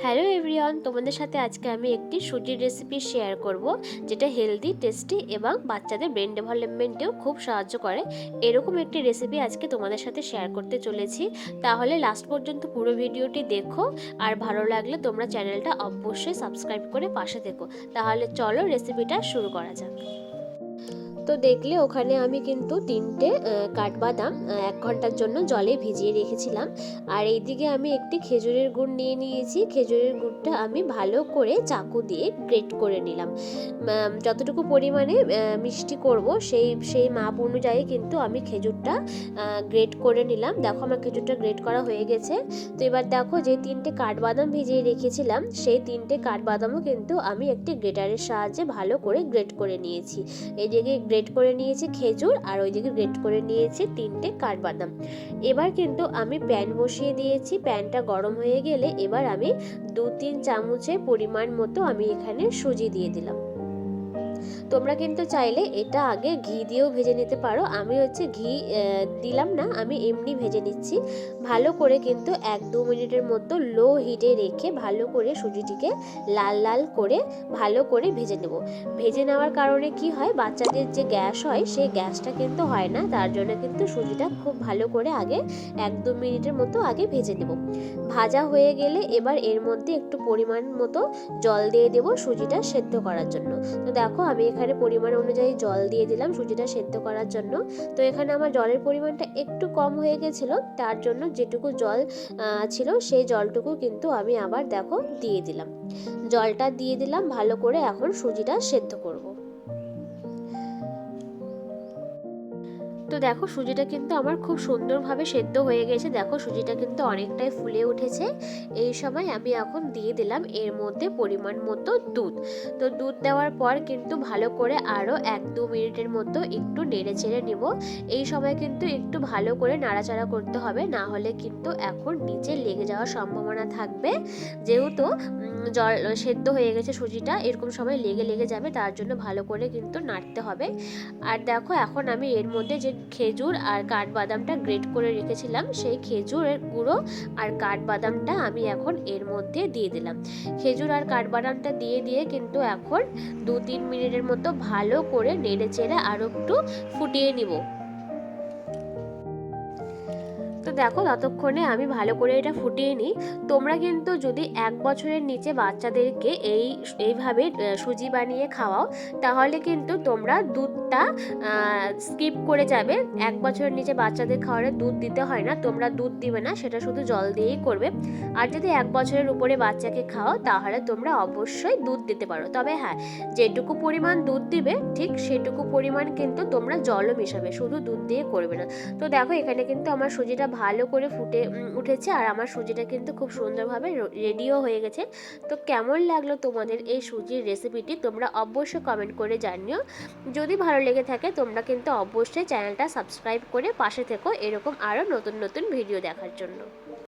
Hello everyone, তোমাদের সাথে আজকে আমি একটি সুজির রেসিপি শেয়ার করব, যেটা হেলদি, টেস্টি এবং বাচ্চাদের ব্রেন ডেভেলপমেন্টেও খুব সাহায্য করে। এরকম একটি রেসিপি আজকে তোমাদের সাথে শেয়ার করতে চলেছি। তাহলে লাস্ট পর্যন্ত পুরো ভিডিওটি দেখো, আর ভালো লাগলে তোমরা চ্যানেলটা অবশ্যই সাবস্ক্রাইব করে পাশে থেকো। তাহলে চলো রেসিপিটা শুরু করা যাক। তো দেখলে ওখানে আমি কিন্তু 3টে কাঠবাদাম 1 ঘন্টার জন্য জলে ভিজিয়ে রেখেছিলাম। আর এইদিকে আমি একটি খেজুরের গুড় নিয়ে নিয়েছি। খেজুরের গুড়টা আমি ভালো করে চাকু দিয়ে গ্রেট করে নিলাম। যতটুকু পরিমাণে মিষ্টি করব সেই মাপ অনুযায়ী কিন্তু আমি খেজুরটা গ্রেট করে নিলাম। দেখো আমার খেজুরটা গ্রেট করা হয়ে গেছে। তো এবার দেখো যে 3টে কাঠবাদাম ভিজিয়ে রেখেছিলাম, সেই 3টে কাঠবাদামও কিন্তু আমি একটি গ্রেটারের সাহায্যে ভালো করে গ্রেট করে নিয়েছি। এইদিকে গ্রেট করে নিয়েছি খেজুর, আর ওইদিকে গ্রেট করে নিয়েছি 3টে কাঠবাদাম। এবার কিন্তু আমি প্যান বসিয়ে দিয়েছি। প্যানটা গরম হয়ে গেলে এবার আমি 2-3 চামচের পরিমাণ মতো আমি এখানে সুজি দিয়ে দিলাম। তোমরা কিন্তু চাইলে এটা আগে ঘি দিয়েও ভেজে নিতে পারো। আমি ঘি দিলাম না, আমি এমনি ভেজে নিচ্ছি। ভালো করে কিন্তু 1-2 মিনিটের মতো লো হিটে রেখে ভালো করে সুজিটিকে লাল লাল করে ভালো করে ভেজে নেব। ভেজে নেওয়ার কারণে কি হয়, বাচ্চাদের যে গ্যাস হয় সেই গ্যাসটা কিন্তু হয় না। তার জন্য কিন্তু সুজিটা খুব ভালো করে আগে 1-2 মিনিটের মতো আগে ভেজে নেব। ভাজা হয়ে গেলে এবার এর মধ্যে একটু পরিমাণ মতো জল দিয়ে দেবো সুজিটা সেদ্ধ করার জন্য। তো দেখো আমি এখানে পরিমাণ অনুযায়ী জল দিয়ে দিলাম সুজিটা সেদ্ধ করার জন্য। তো এখানে আমার জলের পরিমাণটা একটু কম হয়ে গেছিলো, তার জন্য যেটুকু জল ছিল সেই জলটুকু কিন্তু আমি আবার দেখো দিয়ে দিলাম। জলটা দিয়ে দিলাম, ভালো করে এখন সুজিটা সেদ্ধ করব। তো দেখো সুজিটা কিন্তু আমার খুব সুন্দরভাবে সেদ্ধ হয়ে গেছে। দেখো সুজিটা কিন্তু অনেকটাই ফুলে উঠেছে। এই সময় আমি এখন দিয়ে দিলাম এর মধ্যে পরিমাণ মতো দুধ। তো দুধ দেওয়ার পর কিন্তু ভালো করে আরও 1-2 মিনিটের মতো একটু নেড়ে চেড়ে নেব। এই সময় কিন্তু একটু ভালো করে নাড়াচাড়া করতে হবে, না হলে কিন্তু এখন নিচে লেগে যাওয়ার সম্ভাবনা থাকবে। যেহেতু জল সেদ্ধ হয়ে গেছে সুজিটা, এরকম সময় লেগে লেগে যাবে, তার জন্য ভালো করে কিন্তু নাড়তে হবে। আর দেখো এখন আমি এর মধ্যে যে খেজুর আর কাঠবাদামটা গ্রেট করে রেখেছিলাম, সেই খেজুরের গুঁড়ো আর কাঠবাদামটা আমি এখন এর মধ্যে দিয়ে দিলাম। খেজুর আর কাঠবাদামটা দিয়ে দিয়ে কিন্তু এখন 2-3 মিনিটের মতো ভালো করে নেড়ে চেড়ে আরও একটু ফুটিয়ে নিব। তো দেখো ততক্ষণে আমি ভালো করে এটা ফুটিয়ে নিই। তোমরা কিন্তু যদি 1 বছরের নিচে বাচ্চাদেরকে এইভাবে সুজি বানিয়ে খাওয়াও, তাহলে কিন্তু তোমরা দুধটা স্কিপ করে যাবে। 1 বছরের নিচে বাচ্চাদের খাওয়ারে দুধ দিতে হয় না, তোমরা দুধ দিবে না, সেটা শুধু জল দিয়েই করবে। আর যদি 1 বছরের উপরে বাচ্চাকে খাওয়াও, তাহলে তোমরা অবশ্যই দুধ দিতে পারো। তবে হ্যাঁ, যেটুকু পরিমাণ দুধ দিবে ঠিক সেটুকু পরিমাণ কিন্তু তোমরা জলও মেশাবে, শুধু দুধ দিয়ে করবে না। তো দেখো এখানে কিন্তু আমার সুজিটা ভালো করে ফুটে উঠেছে, আর আমার সুজিটা কিন্তু খুব সুন্দরভাবে রেডিও হয়ে গেছে। তো কেমন লাগলো তোমাদের এই সুজির রেসিপিটি তোমরা অবশ্যই কমেন্ট করে জানিও। যদি ভালো লেগে থাকে তোমরা কিন্তু অবশ্যই চ্যানেলটা সাবস্ক্রাইব করে পাশে থেকো, এরকম আরও নতুন নতুন ভিডিও দেখার জন্য।